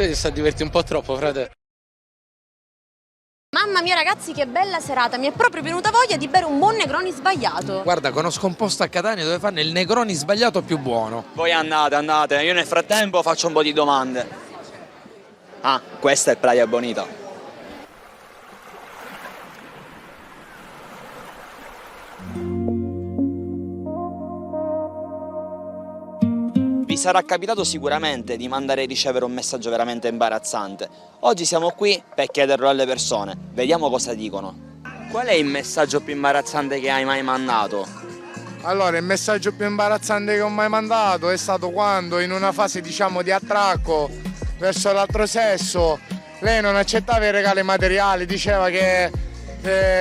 vedi, sta a divertire un po' troppo, frate. Mamma mia ragazzi, che bella serata, mi è proprio venuta voglia di bere un buon Negroni sbagliato. Guarda, conosco un posto a Catania dove fanno il Negroni sbagliato più buono. Voi andate, io nel frattempo faccio un po' di domande. Ah, questa è Playa Bonita. Vi sarà capitato sicuramente di mandare e ricevere un messaggio veramente imbarazzante. Oggi siamo qui per chiederlo alle persone. Vediamo cosa dicono. Qual è il messaggio più imbarazzante che hai mai mandato? Allora, il messaggio più imbarazzante che ho mai mandato è stato quando in una fase, diciamo, di attracco verso l'altro sesso, lei non accettava i regali materiali, diceva che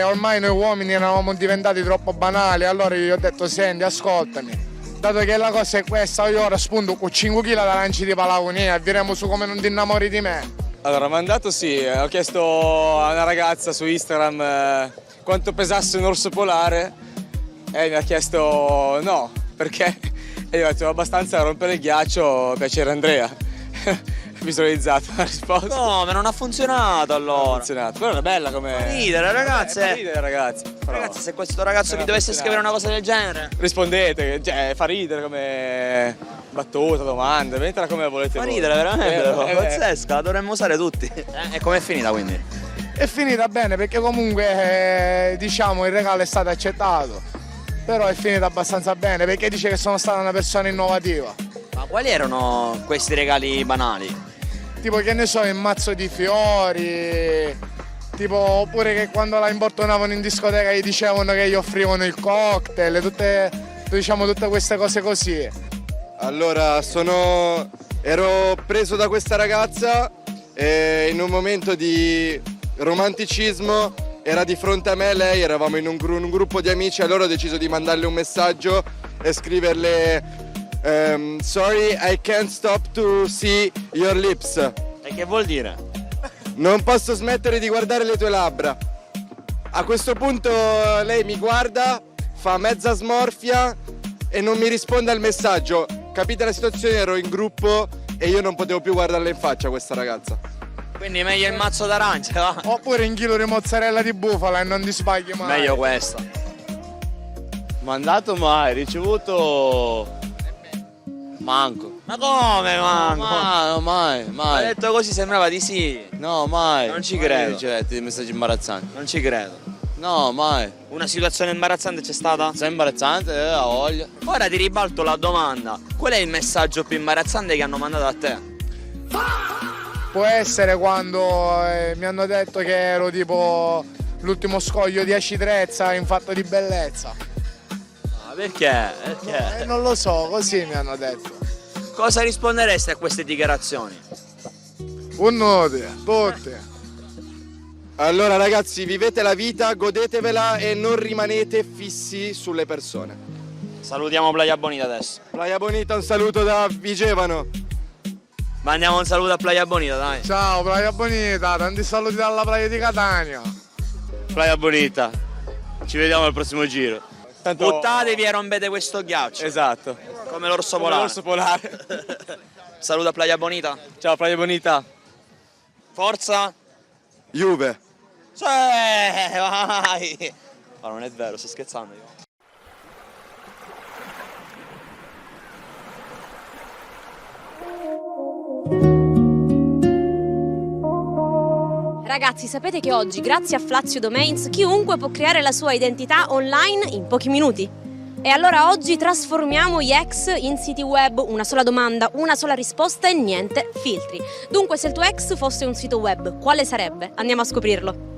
ormai noi uomini eravamo diventati troppo banali. Allora io gli ho detto: senti, ascoltami, dato che la cosa è questa, io ora spunto con 5 kg da lanci di palagonia e diremo su come non ti innamori di me. Allora, ho mandato sì, ho chiesto a una ragazza su Instagram quanto pesasse un orso polare e mi ha chiesto no, perché? E io ho detto abbastanza a rompere il ghiaccio, piacere Andrea. Visualizzato la risposta. No, ma non ha funzionato allora. Non ha funzionato, però era bella come... Fa ridere ragazze. Fa ridere ragazzi. Ragazzi, se questo ragazzo vi dovesse scrivere una cosa del genere, rispondete, cioè fa ridere come battuta, domanda, mettetela come volete. fa voi. ridere veramente, pazzesca, la dovremmo usare tutti. E com'è finita quindi? È finita bene perché comunque diciamo il regalo è stato accettato, però è finita abbastanza bene perché dice che sono stata una persona innovativa. Ma quali erano questi regali banali? Tipo, che ne so, il mazzo di fiori, tipo, oppure che quando la importunavano in discoteca gli dicevano che gli offrivano il cocktail, tutte queste cose così. Allora, ero preso da questa ragazza e in un momento di romanticismo era di fronte a me, lei, eravamo in un gruppo di amici, allora ho deciso di mandarle un messaggio e scriverle sorry, I can't stop to see your lips. E che vuol dire? Non posso smettere di guardare le tue labbra. A questo punto lei mi guarda, fa mezza smorfia e non mi risponde al messaggio. Capite la situazione? Ero in gruppo e io non potevo più guardarla in faccia questa ragazza. Quindi meglio il mazzo d'arancia, va? Oppure un chilo di mozzarella di bufala e non ti sbagli mai. Meglio questa. Mandato mai, ricevuto... Manco. Ma come manco? No, mai, Ha mai. detto così, sembrava di sì. No, mai. Non ci Mai credo. ricevete dei messaggi imbarazzanti. Non ci credo. No, mai. Una situazione imbarazzante c'è stata? Sei imbarazzante, ha voglia. Ora ti ribalto la domanda. Qual è il messaggio più imbarazzante che hanno mandato a te? Può essere quando mi hanno detto che ero tipo l'ultimo scoglio di acitrezza in fatto di bellezza. Ah, perché? Perché? Non lo so, così mi hanno detto. Cosa risponderesti a queste dichiarazioni? Unnoti, tutti. Allora ragazzi, vivete la vita, godetevela e non rimanete fissi sulle persone. Salutiamo Playa Bonita adesso. Playa Bonita, un saluto da Vigevano. Mandiamo un saluto a Playa Bonita, dai. Ciao, Playa Bonita, tanti saluti dalla playa di Catania. Playa Bonita. Ci vediamo al prossimo giro. Tanto... Buttatevi e rompete questo ghiaccio. Esatto. Come l'orso Come polare. l'orso polare. Saluto a Playa Bonita. Ciao Playa Bonita. Forza. Juve. Sì, vai. Ma non è vero, sto scherzando io. Ragazzi, sapete che oggi, grazie a Flazio Domains, chiunque può creare la sua identità online in pochi minuti? E allora oggi trasformiamo gli ex in siti web, una sola domanda, una sola risposta e niente filtri. Dunque, se il tuo ex fosse un sito web, quale sarebbe? Andiamo a scoprirlo.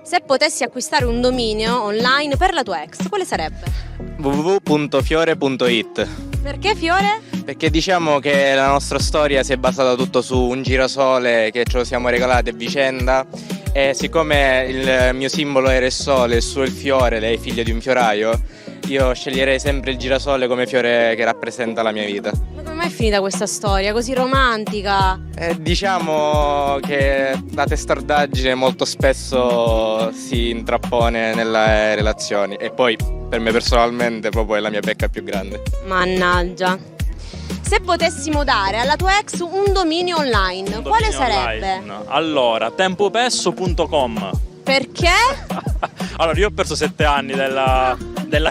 Se potessi acquistare un dominio online per la tua ex, quale sarebbe? www.fiore.it. Perché Fiore? Perché diciamo che la nostra storia si è basata tutto su un girasole che ce lo siamo regalati a vicenda e siccome il mio simbolo era il sole e il suo il fiore, lei è figlia di un fioraio, io sceglierei sempre il girasole come fiore che rappresenta la mia vita. Ma come mai è finita questa storia così romantica? Diciamo che la testardaggine molto spesso si intrappone nelle relazioni e poi per me personalmente proprio è la mia pecca più grande. Mannaggia. Se potessimo dare alla tua ex un dominio online, Un quale dominio sarebbe? online. Allora, tempoperso.com. Perché? Allora, io ho perso 7 anni della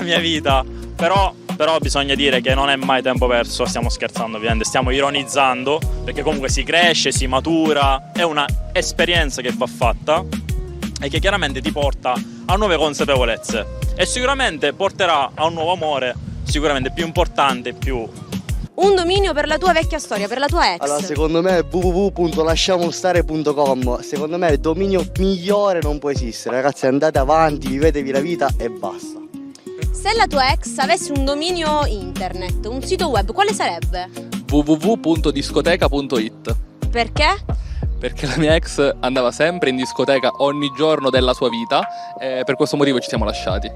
mia vita, però bisogna dire che non è mai tempo perso, stiamo scherzando ovviamente, stiamo ironizzando, perché comunque si cresce, si matura, è una esperienza che va fatta e che chiaramente ti porta a nuove consapevolezze e sicuramente porterà a un nuovo amore, sicuramente più importante, più... Un dominio per la tua vecchia storia, per la tua ex. Allora, secondo me www.lasciamostare.com, secondo me il dominio migliore non può esistere. Ragazzi, andate avanti, vivetevi la vita e basta. Se la tua ex avesse un dominio internet, un sito web, quale sarebbe? www.discoteca.it. Perché? Perché la mia ex andava sempre in discoteca ogni giorno della sua vita e per questo motivo ci siamo lasciati.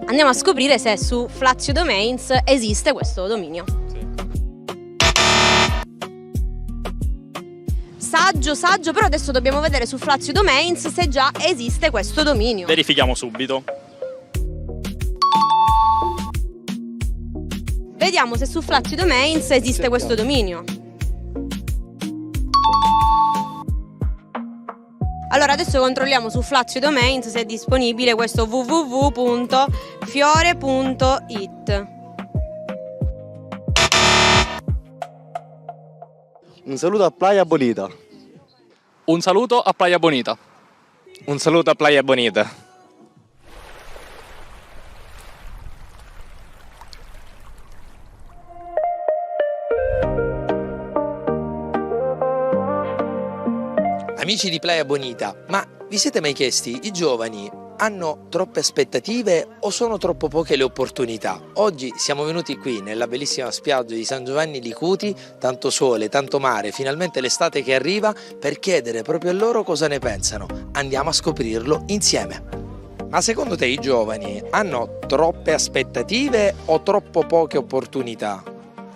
Andiamo a scoprire se su Flazio Domains esiste questo dominio. Saggio, però adesso dobbiamo vedere su Flazio Domains se già esiste questo dominio. Verifichiamo subito. Vediamo se su Flazio Domains esiste questo dominio. Allora adesso controlliamo su Flazio Domains se è disponibile questo www.fiore.it. Un saluto a Playa Bonita. Un saluto a Playa Bonita. Un saluto a Playa Bonita. Amici di Playa Bonita, ma vi siete mai chiesti, i giovani hanno troppe aspettative o sono troppo poche le opportunità? Oggi siamo venuti qui nella bellissima spiaggia di San Giovanni Licuti, tanto sole, tanto mare, finalmente l'estate che arriva, per chiedere proprio a loro cosa ne pensano. Andiamo a scoprirlo insieme. Ma secondo te i giovani hanno troppe aspettative o troppo poche opportunità?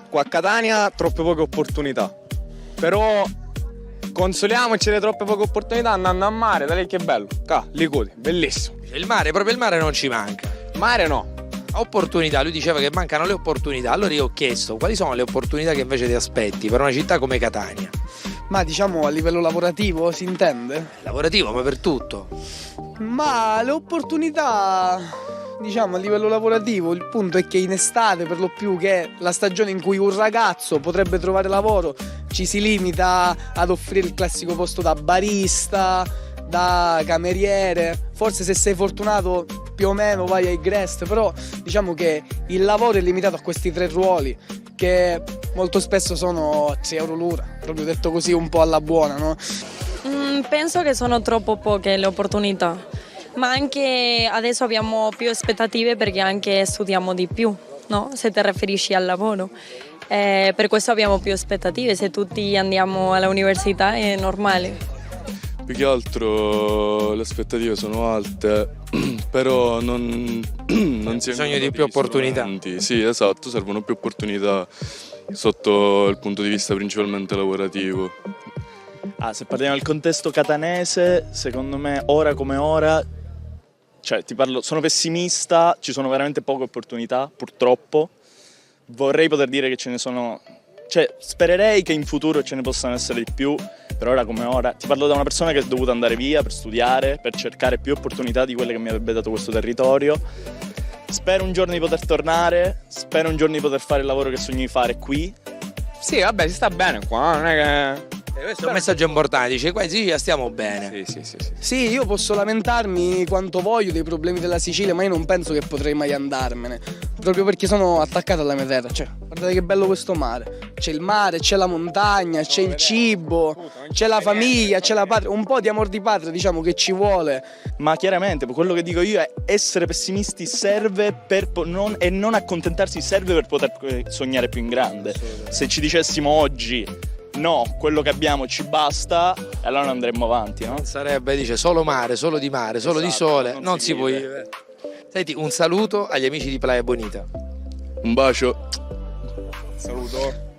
Qua a Catania troppe poche opportunità, però consoliamoci le troppe poche opportunità andando a mare, da lì che bello, Licuti, bellissimo. Il mare, proprio il mare non ci manca. Mare no. Opportunità, lui diceva che mancano le opportunità, allora io ho chiesto quali sono le opportunità che invece ti aspetti per una città come Catania. Ma diciamo a livello lavorativo si intende? Lavorativo, ma per tutto. Ma le opportunità, diciamo a livello lavorativo, il punto è che in estate per lo più, che è la stagione in cui un ragazzo potrebbe trovare lavoro, ci si limita ad offrire il classico posto da barista, da cameriere, forse se sei fortunato più o meno vai ai guest, però diciamo che il lavoro è limitato a questi 3 ruoli che molto spesso sono 6 euro l'ora, proprio detto così un po' alla buona, no? Penso che sono troppo poche le opportunità, ma anche adesso abbiamo più aspettative perché anche studiamo di più, no? Se ti riferisci al lavoro. Per questo abbiamo più aspettative, se tutti andiamo all'università è normale. Più che altro le aspettative sono alte, però non si ha bisogno di più opportunità. Sì, esatto, servono più opportunità sotto il punto di vista principalmente lavorativo. Se parliamo del contesto catanese, secondo me ora come ora, cioè sono pessimista, ci sono veramente poche opportunità, purtroppo. Vorrei poter dire che ce ne sono, cioè spererei che in futuro ce ne possano essere di più, per ora come ora. Ti parlo da una persona che è dovuta andare via per studiare, per cercare più opportunità di quelle che mi avrebbe dato questo territorio. Spero un giorno di poter tornare, spero un giorno di poter fare il lavoro che sogno di fare qui. Sì, vabbè, si sta bene qua, non è che... Questo è un messaggio importante, dice qua in Sicilia stiamo bene. Sì. Sì, io posso lamentarmi quanto voglio dei problemi della Sicilia, ma io non penso che potrei mai andarmene, proprio perché sono attaccato alla mia terra. Cioè, guardate che bello questo mare, c'è il mare, c'è la montagna, c'è il cibo, c'è la famiglia, c'è la patria, un po' di amor di patria diciamo che ci vuole. Ma chiaramente quello che dico io è essere pessimisti serve per non accontentarsi serve per poter sognare più in grande. Se ci dicessimo oggi no, quello che abbiamo ci basta, e allora non andremo avanti, no? Sarebbe, dice, solo mare, solo di mare, solo di sole, non si può vivere. Senti, un saluto agli amici di Playa Bonita. Un bacio.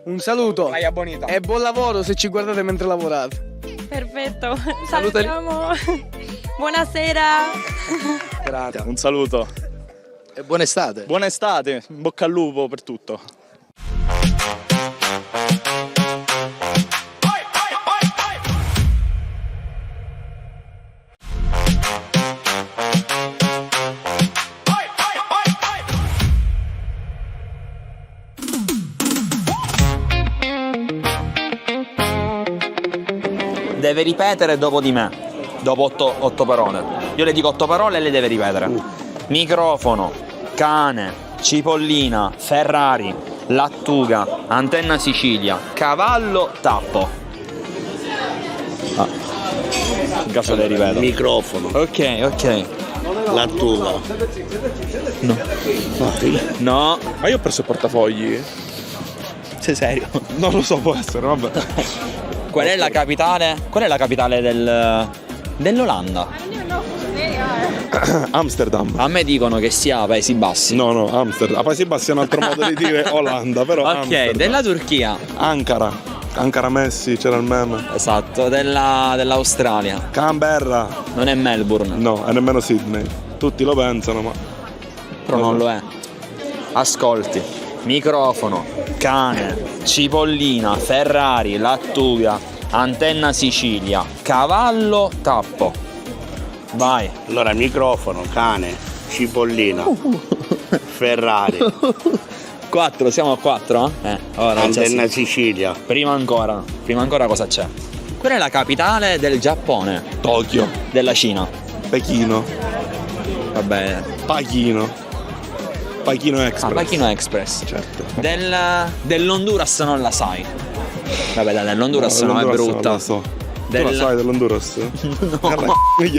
Un saluto. Playa Bonita. E buon lavoro se ci guardate mentre lavorate. Perfetto, salutiamo. Buonasera. Grazie. Un saluto. E buona estate. Buona estate, in bocca al lupo per tutto. deve ripetere dopo di me, dopo 8 parole. Io le dico 8 parole e lei deve ripetere. Microfono, cane, cipollina, Ferrari, lattuga, antenna Sicilia, cavallo, tappo. In caso le ripeto. Microfono. Ok. Lattuga. No. Ma io ho preso il portafogli? Sei serio? Non lo so, può essere, vabbè. Qual è la capitale? Qual è la capitale dell'Olanda? Amsterdam. A me dicono che sia Paesi Bassi. No, Amsterdam. A Paesi Bassi è un altro modo di dire Olanda, però Ok, Amsterdam. della Turchia. Ankara Messi, c'era il meme. Esatto, dell'Australia. Canberra. Non è Melbourne. No, e nemmeno Sydney. Tutti lo pensano, ma Però non lo è. Ascolti. Microfono, cane, cipollina, Ferrari, lattuga, antenna Sicilia, cavallo, tappo. Vai. Allora, microfono, cane, cipollina, Ferrari, 4, siamo a 4? Ora antenna Sicilia. Prima ancora cosa c'è? Qual è la capitale del Giappone? Tokyo. Della Cina? Pechino. Va bene. Pachino Express. Pachino Express. Certo. Dell'Honduras non la sai. Vabbè, dell'Honduras no, è brutta. Non la so. Tu la sai dell'Honduras? No.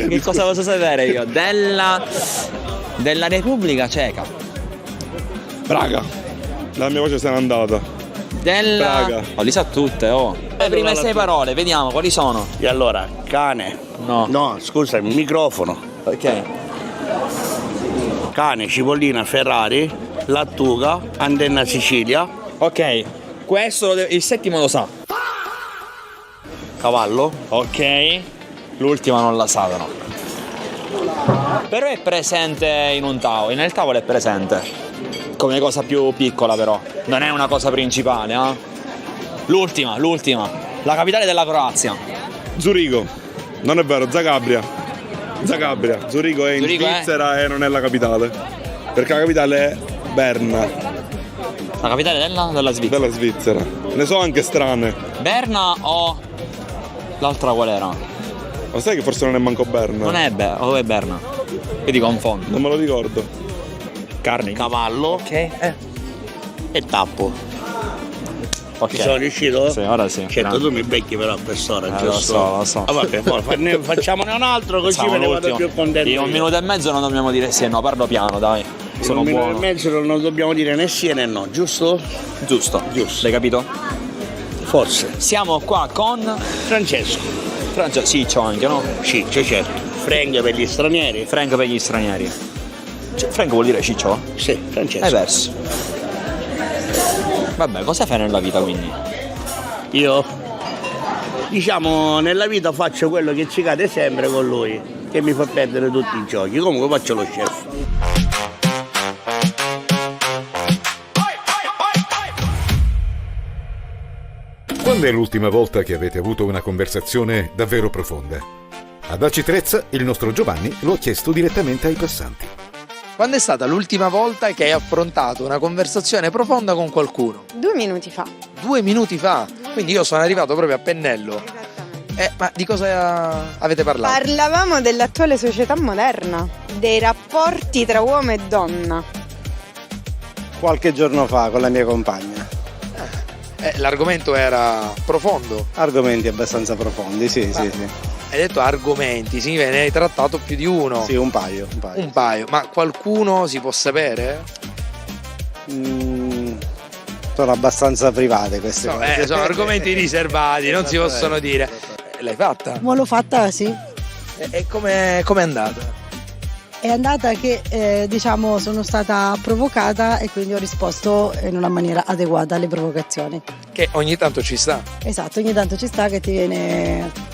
Che cosa posso sapere io? Della Repubblica Ceca. Praga. La mia voce se n'è andata. Praga. Li sa tutte, Le prime 6 parole, vediamo quali sono. E allora, cane. No, scusami, microfono. Ok. Cane, cipollina, Ferrari, lattuga, antenna Sicilia. Ok, questo il settimo lo sa. Cavallo. Ok, l'ultima non la sa però. Però è presente in un tavolo, nel tavolo è presente. Come cosa più piccola però, non è una cosa principale, L'ultima. La capitale della Croazia. Zurigo. Non è vero, Zagabria. Zurigo è in Svizzera e non è la capitale. Perché la capitale è Berna. La capitale della Svizzera? Della Svizzera. Ne so anche strane. Berna o l'altra qual era? Ma sai che forse non è manco Berna? Non è o è Berna? Io ti confondo. Non me lo ricordo. Carni. Cavallo. Ok. E tappo. Ok. Ci sono riuscito? Sì, ora sì. Certo, tu mi becchi però a quest'ora, giusto? Lo so. Vabbè, facciamone un altro così me ne vado più contento. In 1 minuto e mezzo non dobbiamo dire sì e no, parlo piano, dai. Sono buono. In 1 minuto e mezzo non dobbiamo dire né sì né no, giusto? Giusto. L'hai capito? Forse. Siamo qua con Francesco. Ciccio anche, no? Ciccio, certo. Frank per gli stranieri. Frank per gli stranieri. Frank vuol dire Ciccio? Sì, Francesco. Hai perso. Vabbè, cosa fai nella vita quindi? Io? Diciamo, nella vita faccio quello che ci cade sempre con lui, che mi fa perdere tutti i giochi. Comunque faccio lo chef. Quando è l'ultima volta che avete avuto una conversazione davvero profonda? Ad Aci Trezza il nostro Giovanni lo ha chiesto direttamente ai passanti. Quando è stata l'ultima volta che hai affrontato una conversazione profonda con qualcuno? 2 minuti fa. 2 minuti fa? Quindi io sono arrivato proprio a pennello. Ma di cosa avete parlato? Parlavamo dell'attuale società moderna, dei rapporti tra uomo e donna. Qualche giorno fa con la mia compagna. L'argomento era profondo? Argomenti abbastanza profondi, sì. Hai detto argomenti, significa ne hai trattato più di uno? Sì, un paio. Ma qualcuno si può sapere? Sono abbastanza private queste cose. Sono argomenti riservati, non si possono dire. L'hai fatta? Ma l'ho fatta, sì. E com'è andata? È andata che, diciamo, sono stata provocata e quindi ho risposto in una maniera adeguata alle provocazioni. Che ogni tanto ci sta. Esatto, ogni tanto ci sta che ti viene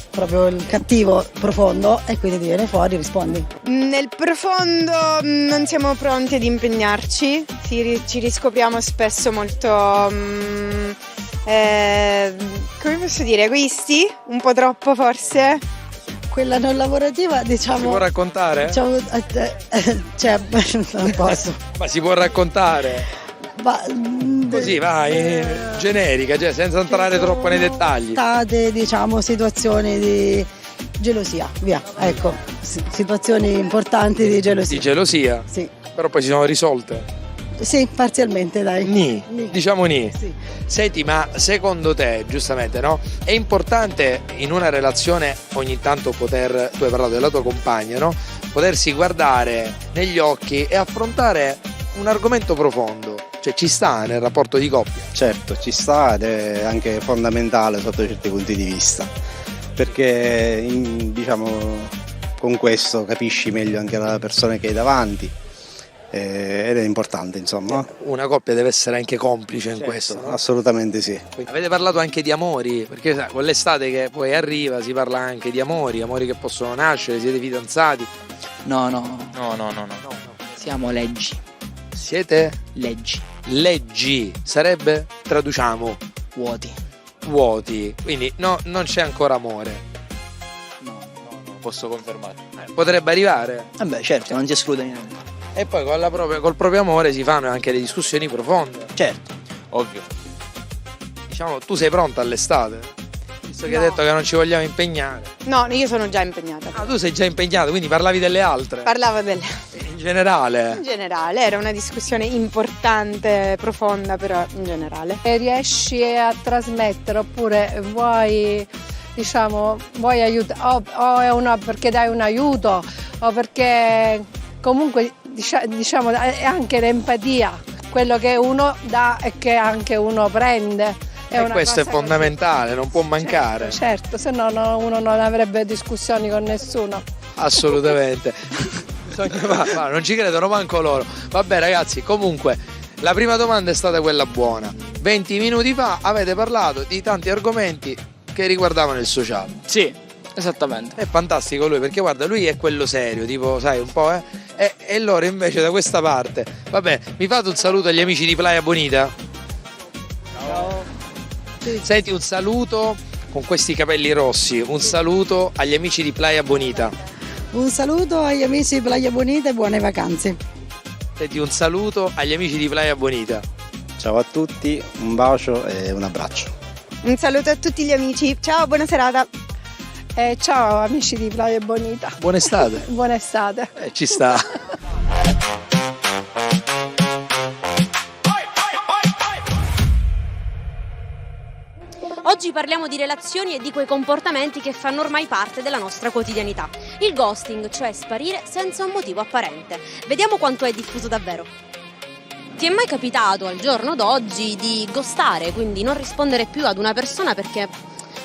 proprio il cattivo profondo e quindi ti viene fuori e rispondi. Nel profondo non siamo pronti ad impegnarci, ci riscopriamo spesso molto, come posso dire, egoisti, un po' troppo forse. Quella non lavorativa, diciamo... Si può raccontare? Diciamo, non posso. Ma si può raccontare? Così vai, generica, cioè senza entrare troppo nei dettagli. State, diciamo, situazioni di gelosia, via, ecco, situazioni importanti di gelosia. Di gelosia? Sì. Però poi si sono risolte. Sì, parzialmente, dai. Diciamo ni. Sì. Senti, ma secondo te, giustamente, no? È importante in una relazione ogni tanto poter, tu hai parlato della tua compagna, no? Potersi guardare negli occhi e affrontare un argomento profondo. Cioè ci sta nel rapporto di coppia? Certo, ci sta ed è anche fondamentale sotto certi punti di vista, perché diciamo con questo capisci meglio anche la persona che hai davanti ed è importante, insomma. Una coppia deve essere anche complice in Certo, questo, no? assolutamente sì. Avete parlato anche di amori, perché sai, con l'estate che poi arriva si parla anche di amori che possono nascere, siete fidanzati? No. Siamo leggi. Siete? Leggi. Leggi, sarebbe? Traduciamo. Vuoti, quindi no, non c'è ancora amore. No, posso confermare. Potrebbe arrivare. Vabbè, certo, non si esclude niente. E poi col proprio amore si fanno anche le discussioni profonde. Certo, ovvio. Diciamo, tu sei pronta all'estate? Visto che hai detto che non ci vogliamo impegnare. No, io sono già impegnata. Ah, tu sei già impegnata, quindi parlavi delle altre. Parlavo delle In generale. In generale, era una discussione importante, profonda, però in generale. E riesci a trasmettere oppure vuoi aiutare o è perché dai un aiuto o perché comunque diciamo è anche l'empatia, quello che uno dà e che anche uno prende. E questo è fondamentale, non può mancare. Certo, se no uno non avrebbe discussioni con nessuno. Assolutamente. Ma non ci credono manco loro. Vabbè ragazzi, comunque la prima domanda è stata quella buona. 20 minuti fa avete parlato di tanti argomenti che riguardavano il sociale. Sì, esattamente. È fantastico lui, perché guarda, lui è quello serio, tipo, sai, un po', e loro invece da questa parte. Vabbè, mi fate un saluto agli amici di Playa Bonita? Ciao. Senti, un saluto con questi capelli rossi, un saluto agli amici di Playa Bonita. Un saluto agli amici di Playa Bonita e buone vacanze. Senti, un saluto agli amici di Playa Bonita. Ciao a tutti, un bacio e un abbraccio. Un saluto a tutti gli amici, ciao, buona serata. Ciao amici di Playa Bonita. Buona estate. Buona estate. Ci sta. Oggi parliamo di relazioni e di quei comportamenti che fanno ormai parte della nostra quotidianità. Il ghosting, cioè sparire senza un motivo apparente. Vediamo quanto è diffuso davvero. Ti è mai capitato al giorno d'oggi di ghostare, quindi non rispondere più ad una persona perché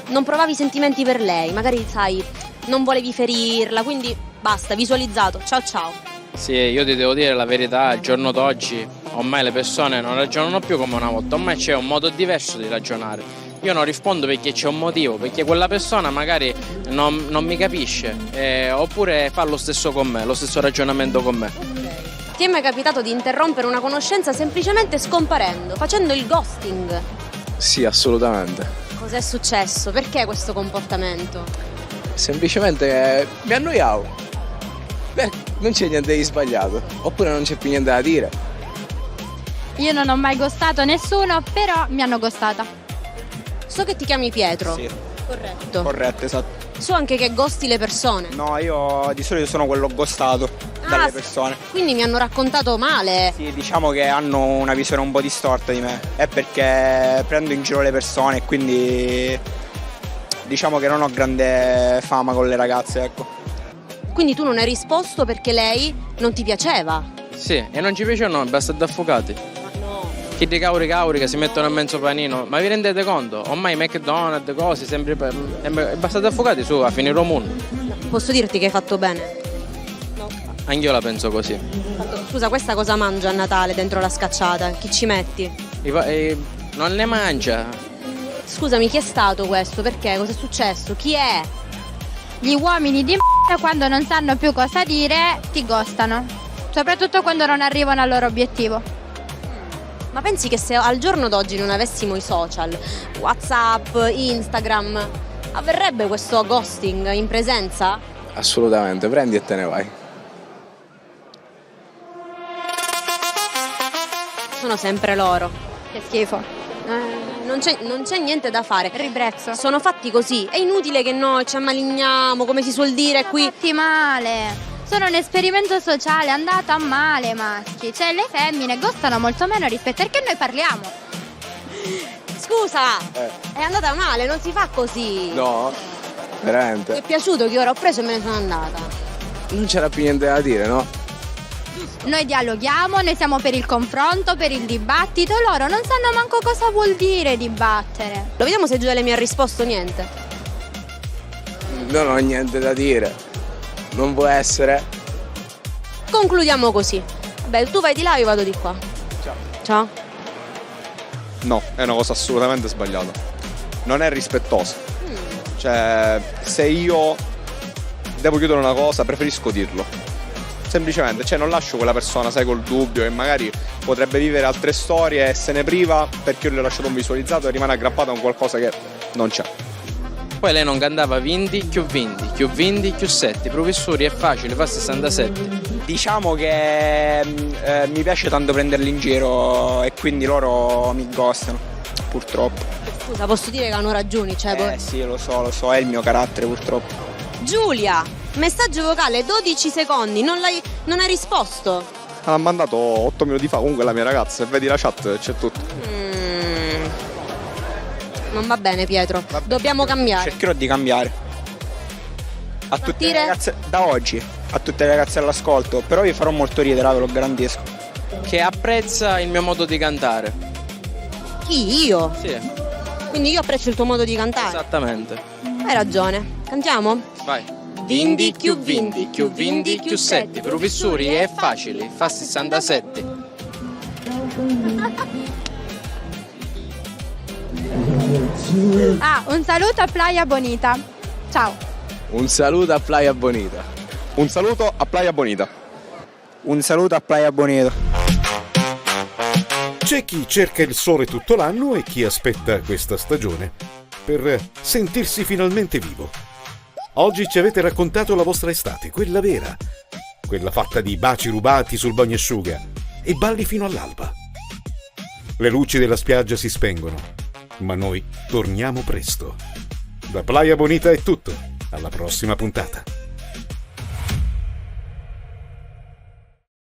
non provavi sentimenti per lei, magari sai, non volevi ferirla, quindi basta, visualizzato, ciao ciao. Sì, io ti devo dire la verità, al giorno d'oggi ormai le persone non ragionano più come una volta, ormai c'è un modo diverso di ragionare. Io non rispondo perché c'è un motivo, perché quella persona magari non mi capisce, oppure fa lo stesso con me, lo stesso ragionamento con me. Ti è mai capitato di interrompere una conoscenza semplicemente scomparendo, facendo il ghosting? Sì, assolutamente. Cos'è successo? Perché questo comportamento? Semplicemente mi annoiavo. Non c'è niente di sbagliato, oppure non c'è più niente da dire. Io non ho mai ghostato nessuno, però mi hanno ghostata. So che ti chiami Pietro. Sì. Corretto. Corretto, esatto. So anche che ghosti le persone. No, io di solito sono quello ghostato dalle persone. Quindi mi hanno raccontato male. Sì, diciamo che hanno una visione un po' distorta di me. È perché prendo in giro le persone e quindi diciamo che non ho grande fama con le ragazze, ecco. Quindi tu non hai risposto perché lei non ti piaceva? Sì, e non ci piacciono, basta da affogati. Chi di cauri che si mettono in mezzo panino, ma vi rendete conto? Ormai McDonald's, cose, sempre basta da affogati su, a finire un mondo. Posso dirti che hai fatto bene? Anch'io la penso così. Scusa, questa cosa mangia a Natale dentro la scacciata? Chi ci metti? Non ne mangia. Scusami, chi è stato questo? Perché? Cosa è successo? Chi è? Gli uomini di m***a quando non sanno più cosa dire ti ghostano, soprattutto quando non arrivano al loro obiettivo. Ma pensi che se al giorno d'oggi non avessimo i social, WhatsApp, Instagram, avverrebbe questo ghosting in presenza? Assolutamente, prendi e te ne vai. sono sempre loro. Che schifo. Non c'è niente da fare. Ribrezzo. Sono fatti così. È inutile che noi ci ammaligniamo, come si suol dire qui. Fatti male. Sono un esperimento sociale, è andata male, maschi. Cioè, le femmine gostano molto meno rispetto a che noi parliamo. Scusa, è andata male, non si fa così. No, Mi veramente. è piaciuto che ora ho preso e me ne sono andata. Non c'era più niente da dire, no? Noi dialoghiamo, noi siamo per il confronto, per il dibattito, loro non sanno manco cosa vuol dire dibattere. Lo vediamo se Gioele mi ha risposto niente. Non ho niente da dire. Non può essere. Concludiamo così. Beh, tu vai di là, io vado di qua. Ciao. Ciao. No, è una cosa assolutamente sbagliata. Non è rispettosa. Cioè, se io devo chiudere una cosa, preferisco dirlo. Semplicemente, cioè non lascio quella persona, sai, col dubbio che magari potrebbe vivere altre storie e se ne priva perché io le ho lasciato un visualizzato e rimane aggrappato a un qualcosa che non c'è. Poi lei non cantava vinti, più 7, professori è facile, fa 67. Diciamo che mi piace tanto prenderli in giro e quindi loro mi ghostano, purtroppo. Scusa, posso dire che hanno ragioni, cioè... Sì, lo so, è il mio carattere purtroppo. Giulia, messaggio vocale, 12 secondi, non hai risposto. L'ha mandato 8 minuti fa comunque la mia ragazza, e vedi la chat, c'è tutto. Non va bene, Pietro, dobbiamo cambiare. Cercherò di cambiare. A tutte le ragazze, da oggi, a tutte le ragazze all'ascolto, però vi farò molto ridere, ve lo garantisco. Che apprezza il mio modo di cantare. Chi, io? Sì. Quindi io apprezzo il tuo modo di cantare. Esattamente. Hai ragione. Cantiamo? Vai. Vinti, più 7, professori è facile, fa 67. Un saluto a Playa Bonita. Ciao. Un saluto a Playa Bonita. Un saluto a Playa Bonita. Un saluto a Playa Bonita. C'è chi cerca il sole tutto l'anno e chi aspetta questa stagione per sentirsi finalmente vivo. Oggi ci avete raccontato la vostra estate, quella vera, quella fatta di baci rubati sul bagnasciuga e balli fino all'alba. Le luci della spiaggia si spengono, ma noi torniamo presto. Da Playa Bonita è tutto, alla prossima puntata.